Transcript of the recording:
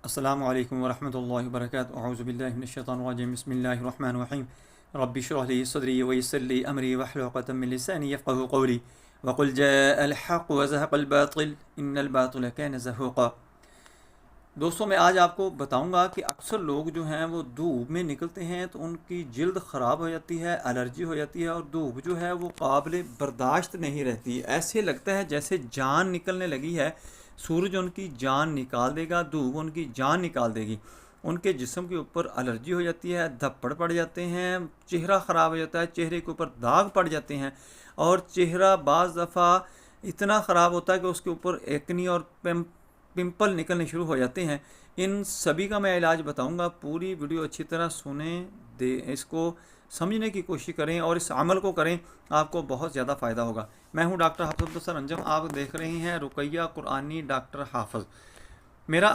السلام علیکم ورحمۃ اللہ وبرکاتہ اعوذ باللہ من الشیطان الرجیم بسم اللہ الرحمن الرحیم رب اشرح لی صدری ویسر لی امری واحلل عقدۃ من لسانی یفقهوا قولی وقل جاء الحق وزهق الباطل ان الباطل كان زهوقا۔ دوستوں میں آج آپ کو بتاؤں گا کہ اکثر لوگ جو ہیں وہ دھوپ میں نکلتے ہیں تو ان کی جلد خراب ہو جاتی ہے، الرجی ہو جاتی ہے اور دھوپ جو ہے وہ قابل برداشت نہیں رہتی، ایسے لگتا ہے جیسے جان نکلنے لگی ہے، سورج ان کی جان نکال دے گا، دھوپ ان کی جان نکال دے گی، ان کے جسم کے اوپر الرجی ہو جاتی ہے، دھپڑ پڑ جاتے ہیں، چہرہ خراب ہو جاتا ہے، چہرے کے اوپر داغ پڑ جاتے ہیں اور چہرہ بعض دفعہ اتنا خراب ہوتا ہے کہ اس کے اوپر ایکنی اور پمپل نکلنے شروع ہو جاتے ہیں۔ ان سبھی کا میں علاج بتاؤں گا، پوری ویڈیو اچھی طرح سنیں، اس کو سمجھنے کی کوشش کریں اور اس عمل کو کریں، آپ کو بہت زیادہ فائدہ ہوگا۔ میں ہوں ڈاکٹر حافظ عبدالستار انجم، آپ دیکھ رہے ہیں رقیہ قرآنی ڈاکٹر حافظ۔ میرا